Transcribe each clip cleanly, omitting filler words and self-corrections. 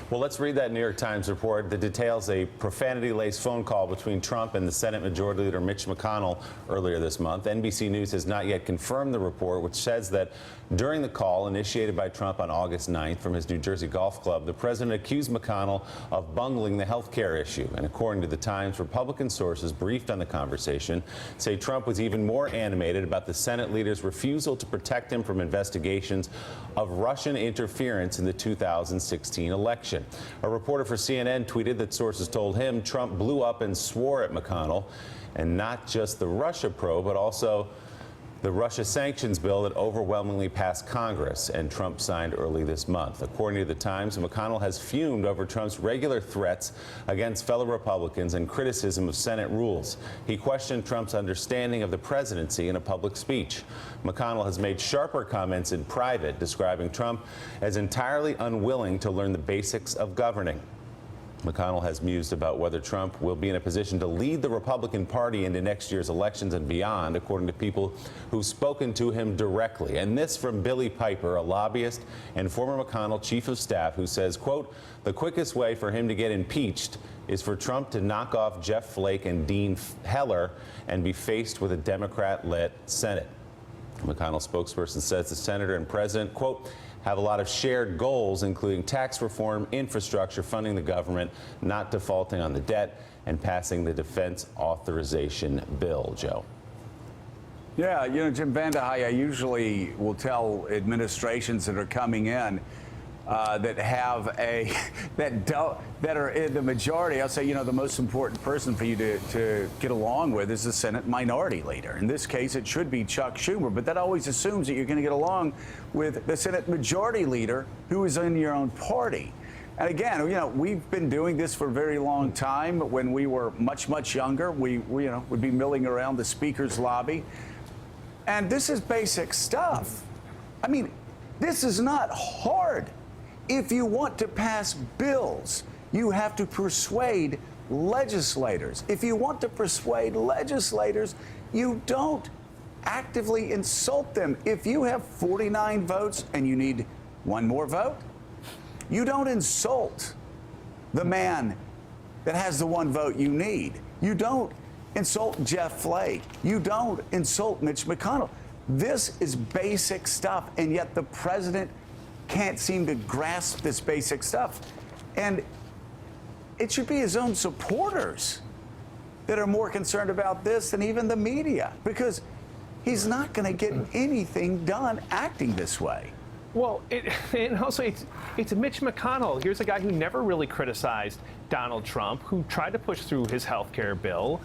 Well, let's read that New York Times report that details a profanity-laced phone call between Trump and the Senate Majority Leader Mitch McConnell earlier this month. NBC News has not yet confirmed the report, which says that during the call initiated by Trump on August 9th from his New Jersey golf club, the president accused McConnell of bungling the health care issue. And according to the Times, Republican sources briefed on the conversation say Trump was even more animated about the Senate leader's refusal to protect him from investigations of Russian interference in the 2016 election. A reporter for CNN tweeted that sources told him Trump blew up and swore at McConnell, and not just the Russia probe, but also the Russia sanctions bill that overwhelmingly passed Congress and Trump signed early this month. According to the Times, McConnell has fumed over Trump's regular threats against fellow Republicans and criticism of Senate rules. He questioned Trump's understanding of the presidency in a public speech. McConnell has made sharper comments in private, describing Trump as entirely unwilling to learn the basics of governing. McConnell has mused about whether Trump will be in a position to lead the Republican Party into next year's elections and beyond, according to people who've spoken to him directly. And this from Billy Piper, a lobbyist and former McConnell chief of staff, who says, quote, the quickest way for him to get impeached is for Trump to knock off Jeff Flake and Dean Heller and be faced with a Democrat-led Senate. McConnell spokesperson says the senator and president, quote, have a lot of shared goals, including tax reform, infrastructure, funding the government, not defaulting on the debt, and passing the defense authorization bill. Joe. Yeah, you know, Jim Vandehei, I usually will tell administrations that are coming in that have a that are in the majority. I'll say, you know, the most important person for you to get along with is the Senate Minority Leader. In this case, it should be Chuck Schumer, but that always assumes that you're going to get along with the Senate Majority Leader who is in your own party. And again, you know, we've been doing this for a very long time. When we were much younger, we you know, would be milling around the Speaker's lobby, and this is basic stuff. I mean, this is not hard. If you want to pass bills, you have to persuade legislators. If you want to persuade legislators, you don't actively insult them. If you have 49 votes and you need one more vote, you don't insult the man that has the one vote you need. You don't insult Jeff Flake. You don't insult Mitch McConnell. This is basic stuff, and yet the president can't seem to grasp this basic stuff. And it should be his own supporters that are more concerned about this than even the media, because he's not going to get anything done acting this way. Well, and also it's Mitch McConnell. Here's a guy who never really criticized Donald Trump, who tried to push through his health care bill,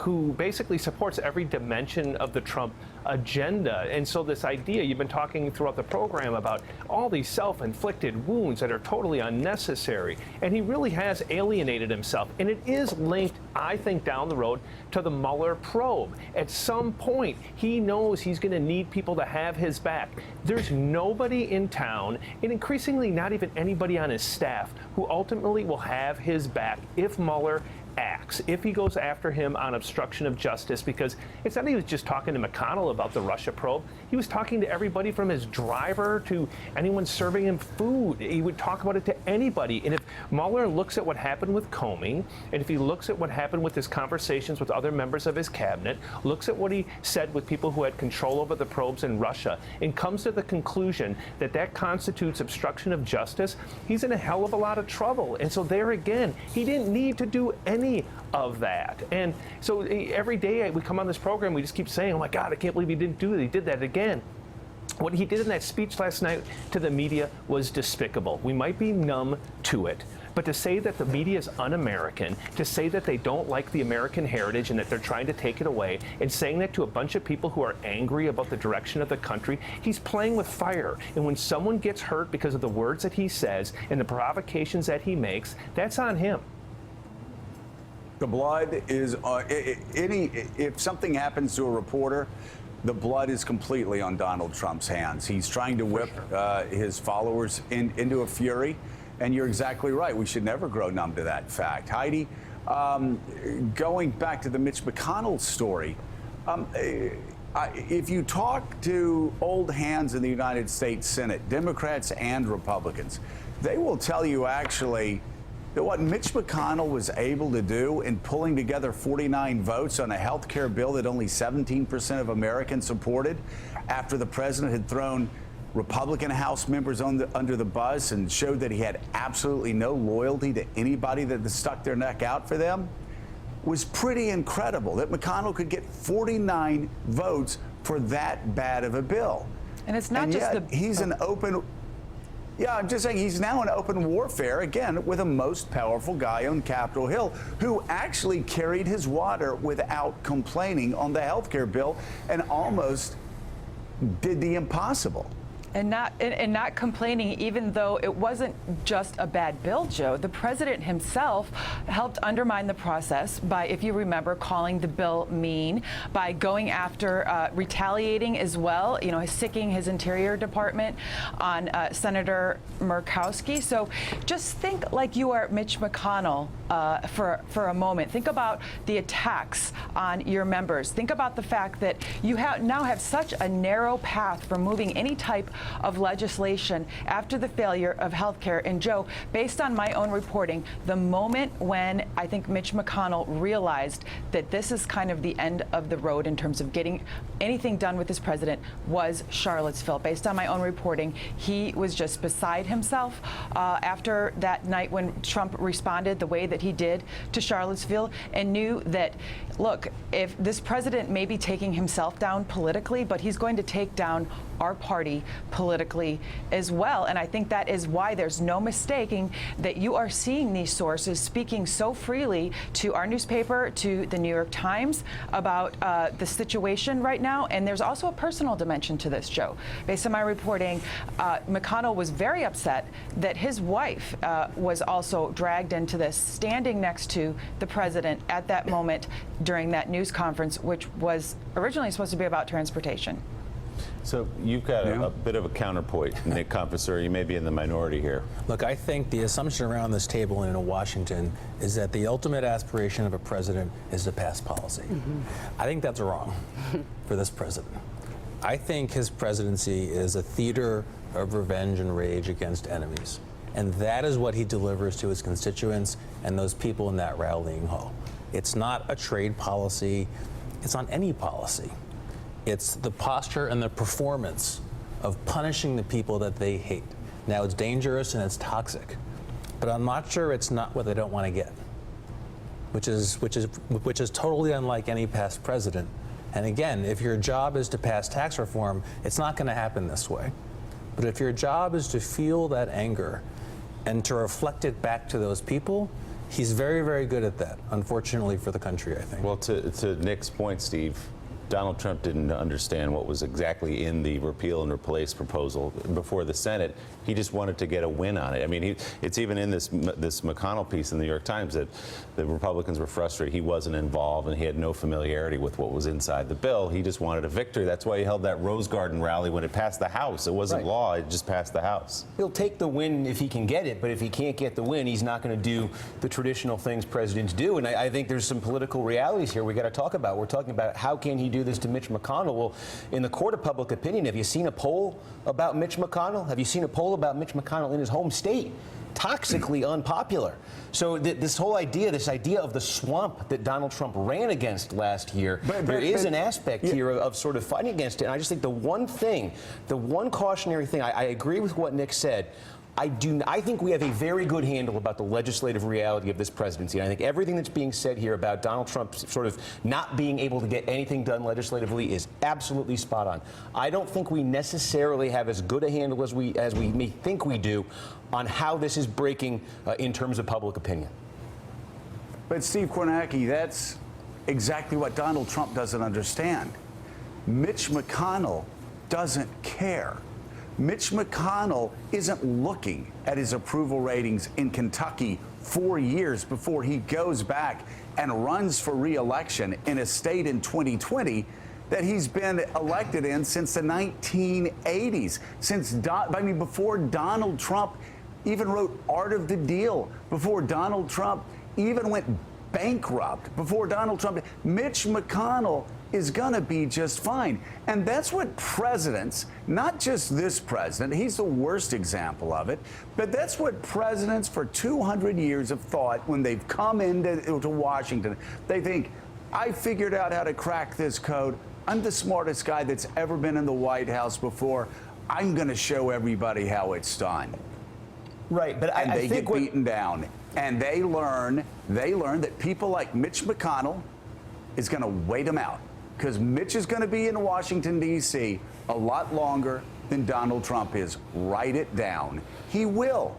who basically supports every dimension of the Trump agenda. And so this idea, you've been talking throughout the program about all these self-inflicted wounds that are totally unnecessary. And he really has alienated himself. And it is linked, I think, down the road to the Mueller probe. At some point, he knows he's going to need people to have his back. There's nobody in town, and increasingly not even anybody on his staff, who ultimately will have his back if Mueller acts, if he goes after him on obstruction of justice, because it's not he was just talking to McConnell about the Russia probe. He was talking to everybody from his driver to anyone serving him food. He would talk about it to anybody. And if Mueller looks at what happened with Comey, and if he looks at what happened with his conversations with other members of his cabinet, looks at what he said with people who had control over the probes in Russia, and comes to the conclusion that that constitutes obstruction of justice, he's in a hell of a lot of trouble. And so there again, he didn't need to do any of that. And so every day we come on this program, we just keep saying, oh my God, I can't believe he didn't do that. He did that again. What he did in that speech last night to the media was despicable. We might be numb to it, but to say that the media is un-American, to say that they don't like the American heritage and that they're trying to take it away, and saying that to a bunch of people who are angry about the direction of the country, he's playing with fire. And when someone gets hurt because of the words that he says and the provocations that he makes, that's on him. The blood is if something happens to a reporter, the blood is completely on Donald Trump's hands. He's trying to whip his followers into a fury, and you're exactly right. We should never grow numb to that fact. Heidi, going back to the Mitch McConnell story, if you talk to old hands in the United States Senate, Democrats and Republicans, they will tell you actually that what Mitch McConnell was able to do in pulling together 49 votes on a health care bill that only 17% of Americans supported after the president had thrown Republican House members under the bus and showed that he had absolutely no loyalty to anybody that stuck their neck out for them, was pretty incredible. That McConnell could get 49 votes for that bad of a bill. And it's not and just yet he's an open. Yeah, I'm just saying he's now in open warfare again with the most powerful guy on Capitol Hill, who actually carried his water without complaining on the health care bill and almost did the impossible. And not complaining, even though it wasn't just a bad bill, Joe. The president himself helped undermine the process by, if you remember, calling the bill mean, by going after, retaliating as well, you know, sicking his Interior Department on Senator Murkowski. So just think like you are Mitch McConnell for a moment. Think about the attacks on your members. Think about the fact that you now have such a narrow path for moving any type of legislation after the failure of health care. And Joe, based on my own reporting, the moment when I think Mitch McConnell realized that this is kind of the end of the road in terms of getting anything done with this president was Charlottesville. Based on my own reporting, he was just beside himself after that night when Trump responded the way that he did to Charlottesville, and knew that, look, if this president may be taking himself down politically, but he's going to take down our party politically as well. And I think that is why there's no mistaking that you are seeing these sources speaking so freely to our newspaper, to the New York Times, about the situation right now. And there's also a personal dimension to this, Joe. Based on my reporting, McConnell was very upset that his wife was also dragged into this, standing next to the president at that moment during that news conference, which was originally supposed to be about transportation. So you've got a bit of a counterpoint, Nick Confessor. You may be in the minority here. Look, I think the assumption around this table and in Washington is that the ultimate aspiration of a president is to pass policy. I think that's wrong for this president. I think his presidency is a theater of revenge and rage against enemies. And that is what he delivers to his constituents and those people in that rallying hall. It's not a trade policy. It's on any policy. It's the posture and the performance of punishing the people that they hate. Now, it's dangerous and it's toxic, but I'm not sure it's not what they don't want to get, which is totally unlike any past president. And again, if your job is to pass tax reform, it's not going to happen this way. But if your job is to feel that anger and to reflect it back to those people, he's very, very good at that, unfortunately for the country, I think. Well, to Nick's point, Steve, Donald Trump didn't understand what was exactly in the repeal and replace proposal before the Senate. He just wanted to get a win on it. I mean, it's even in this McConnell piece in the New York Times that the Republicans were frustrated he wasn't involved and he had no familiarity with what was inside the bill. He just wanted a victory. That's why he held that Rose Garden rally when it passed the House. It wasn't law. It just passed the House. He'll take the win if he can get it, but if he can't get the win, he's not going to do the traditional things presidents do. And I think there's some political realities here we got to talk about. We're talking about how can he do this to Mitch McConnell? Well, in the court of public opinion, have you seen a poll about Mitch McConnell? Have you seen a poll about Mitch McConnell in his home state? Toxically unpopular. So this whole idea, of the swamp that Donald Trump ran against last year, there is an aspect here of sort of fighting against it. And I just think the one cautionary thing, I agree with what Nick said. I think we have a very good handle about the legislative reality of this presidency. And I think everything that's being said here about Donald Trump sort of not being able to get anything done legislatively is absolutely spot on. I don't think we necessarily have as good a handle as we may think we do on how this is breaking in terms of public opinion. But Steve Kornacki, that's exactly what Donald Trump doesn't understand. Mitch McConnell doesn't care. Mitch McConnell isn't looking at his approval ratings in Kentucky 4 years before he goes back and runs for re-election in a state in 2020 that he's been elected in since the 1980s, before Donald Trump even wrote Art of the Deal, before Donald Trump even went bankrupt, before Donald Trump. Mitch McConnell is going to be just fine. And that's what presidents, not just this president, he's the worst example of it, but that's what presidents for 200 years have thought when they've come into Washington. They think, I figured out how to crack this code. I'm the smartest guy that's ever been in the White House before. I'm going to show everybody how it's done. Right, but and I they think get beaten down. And they learn that people like Mitch McConnell is going to wait them out. Because Mitch is going to be in Washington, D.C. a lot longer than Donald Trump is. Write it down. He will.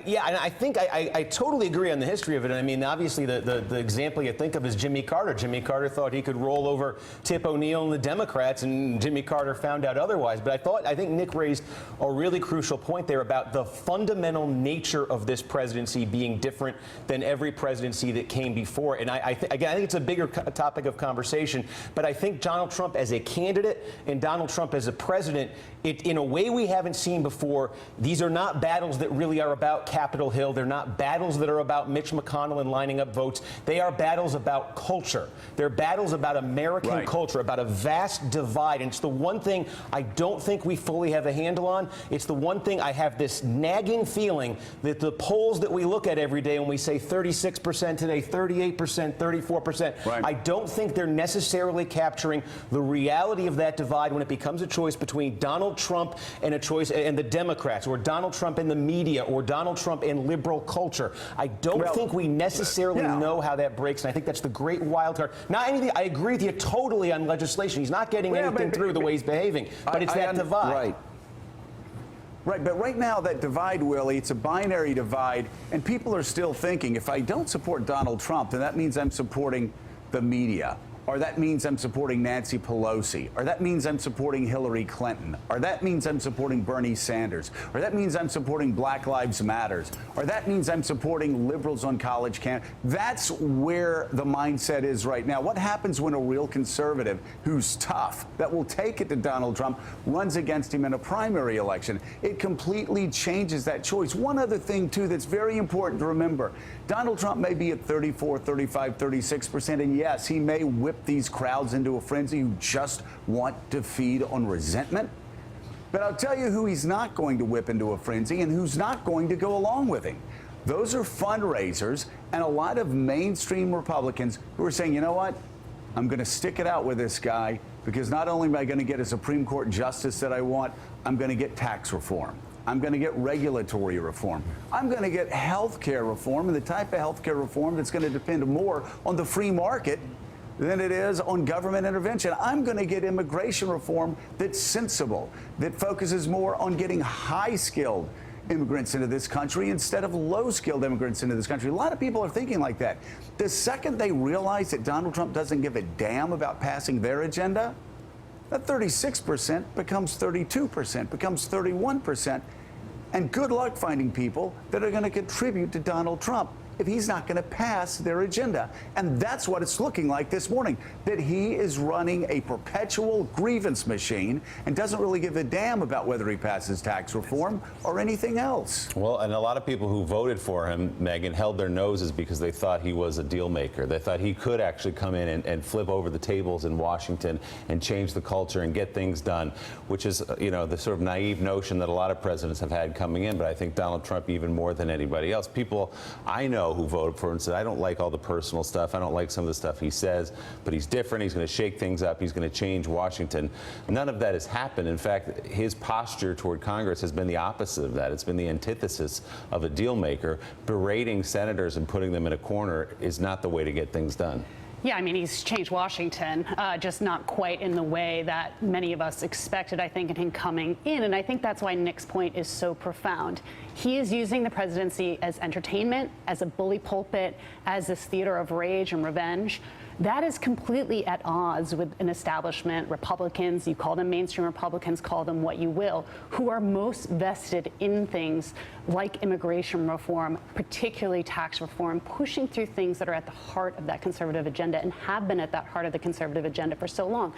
Yeah, and I think I totally agree on the history of it. I mean, obviously, the example you think of is Jimmy Carter. Jimmy Carter thought he could roll over Tip O'Neill and the Democrats, and Jimmy Carter found out otherwise. But I think Nick raised a really crucial point there about the fundamental nature of this presidency being different than every presidency that came before. And I think it's a bigger topic of conversation. But I think Donald Trump as a candidate and Donald Trump as a president, in a way we haven't seen before, these are not battles that really are about Capitol Hill. They're not battles that are about Mitch McConnell and lining up votes. They are battles about culture. They're battles about American culture, about a vast divide. And it's the one thing I don't think we fully have a handle on. It's the one thing I have this nagging feeling that the polls that we look at every day when we say 36% today, 38%, 34%, I don't think they're necessarily capturing the reality of that divide when it becomes a choice between Donald Trump and the Democrats, or Donald Trump and the media, or Donald Trump and liberal culture. I don't think we necessarily know how that breaks, and I think that's the great wild card. Not anything. I agree with you totally on legislation. He's not getting anything through the way he's behaving, but it's that divide. Right, but right now that divide, Willie, it's a binary divide, and people are still thinking, if I don't support Donald Trump, then that means I'm supporting the media, or that means I'm supporting Nancy Pelosi, or that means I'm supporting Hillary Clinton, or that means I'm supporting Bernie Sanders, or that means I'm supporting Black Lives Matters, or that means I'm supporting liberals on college campuses. That's where the mindset is right now. What happens when a real conservative who's tough, that will take it to Donald Trump, runs against him in a primary election? It completely changes that choice. One other thing, too, that's very important to remember. Donald Trump may be at 34, 35, 36%, and yes, he may whip these crowds into a frenzy who just want to feed on resentment. But I'll tell you who he's not going to whip into a frenzy and who's not going to go along with him. Those are fundraisers and a lot of mainstream Republicans who are saying, you know what, I'm going to stick it out with this guy because not only am I going to get a Supreme Court justice that I want, I'm going to get tax reform. I'm going to get regulatory reform. I'm going to get health care reform, and the type of health care reform that's going to depend more on the free market than it is on government intervention. I'm going to get immigration reform that's sensible, that focuses more on getting high-skilled immigrants into this country instead of low-skilled immigrants into this country. A lot of people are thinking like that. The second they realize that Donald Trump doesn't give a damn about passing their agenda, that 36% becomes 32%, becomes 31%. And good luck finding people that are going to contribute to Donald Trump if he's not going to pass their agenda. And that's what it's looking like this morning, that he is running a perpetual grievance machine and doesn't really give a damn about whether he passes tax reform or anything else. Well, and a lot of people who voted for him, Megyn, held their noses because they thought he was a deal maker. They thought he could actually come in and flip over the tables in Washington and change the culture and get things done, which is, the sort of naive notion that a lot of presidents have had coming in. But I think Donald Trump, even more than anybody else, people I know who voted for him and said, I don't like all the personal stuff. I don't like some of the stuff he says, but he's different. He's going to shake things up. He's going to change Washington. None of that has happened. In fact, his posture toward Congress has been the opposite of that. It's been the antithesis of a deal maker. Berating senators and putting them in a corner is not the way to get things done. Yeah, I mean, he's changed Washington, just not quite in the way that many of us expected, I think, in him coming in. And I think that's why Nick's point is so profound. He is using the presidency as entertainment, as a bully pulpit, as this theater of rage and revenge. That is completely at odds with an establishment, Republicans, you call them mainstream Republicans, call them what you will, who are most vested in things like immigration reform, particularly tax reform, pushing through things that are at the heart of that conservative agenda and have been at that heart of the conservative agenda for so long.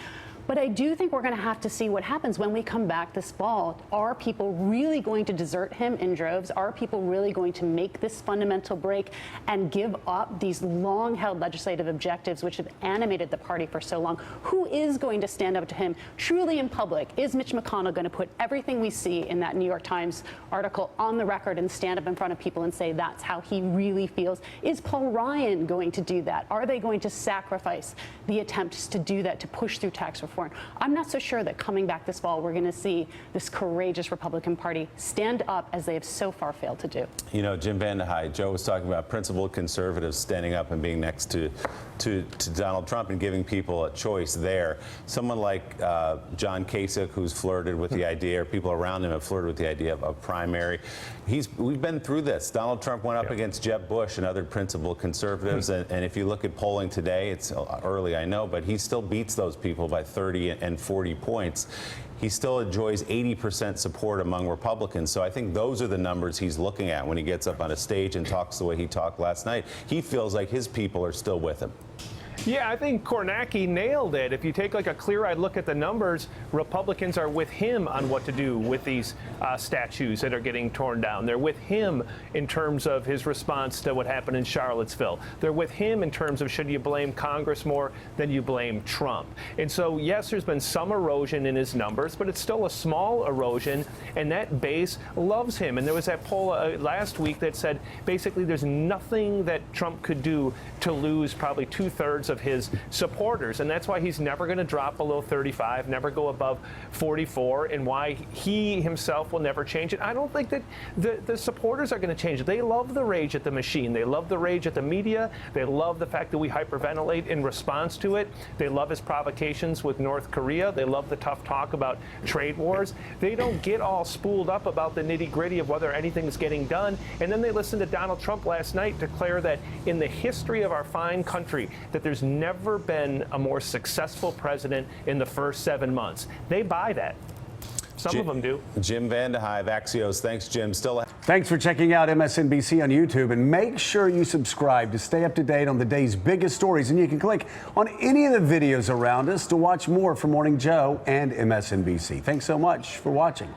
But I do think we're going to have to see what happens when we come back this fall. Are people really going to desert him in droves? Are people really going to make this fundamental break and give up these long-held legislative objectives which have animated the party for so long? Who is going to stand up to him truly in public? Is Mitch McConnell going to put everything we see in that New York Times article on the record and stand up in front of people and say that's how he really feels? Is Paul Ryan going to do that? Are they going to sacrifice the attempts to do that, to push through tax reform? I'm not so sure that coming back this fall, we're going to see this courageous Republican Party stand up as they have so far failed to do. You know, Jim Vandehei, Joe was talking about principled conservatives standing up and being next to Donald Trump and giving people a choice there. Someone like John Kasich, who's flirted with the idea, or people around him have flirted with the idea of a primary. We've been through this. Donald Trump went up against Jeb Bush and other principled conservatives, and if you look at polling today, it's early, I know, but he still beats those people by 30 and 40 points. He still enjoys 80% support among Republicans. So I think those are the numbers he's looking at when he gets up on a stage and talks the way he talked last night. He feels like his people are still with him. Yeah, I think Kornacki nailed it. If you take like a clear-eyed look at the numbers, Republicans are with him on what to do with these statues that are getting torn down. They're with him in terms of his response to what happened in Charlottesville. They're with him in terms of should you blame Congress more than you blame Trump. And so, yes, there's been some erosion in his numbers, but it's still a small erosion, and that base loves him. And there was that poll last week that said basically there's nothing that Trump could do to lose probably 2/3 of his supporters, and that's why he's never going to drop below 35, never go above 44, and why he himself will never change it. I don't think that the supporters are going to change it. They love the rage at the machine. They love the rage at the media. They love the fact that we hyperventilate in response to it. They love his provocations with North Korea. They love the tough talk about trade wars. They don't get all spooled up about the nitty-gritty of whether anything's getting done. And then they listened to Donald Trump last night declare that in the history of our fine country that there's never been a more successful president in the first 7 months. They buy that. Some of them do. Jim Vandehei of Axios. Thanks, Jim. Thanks for checking out MSNBC on YouTube, and make sure you subscribe to stay up to date on the day's biggest stories. And you can click on any of the videos around us to watch more from Morning Joe and MSNBC. Thanks so much for watching.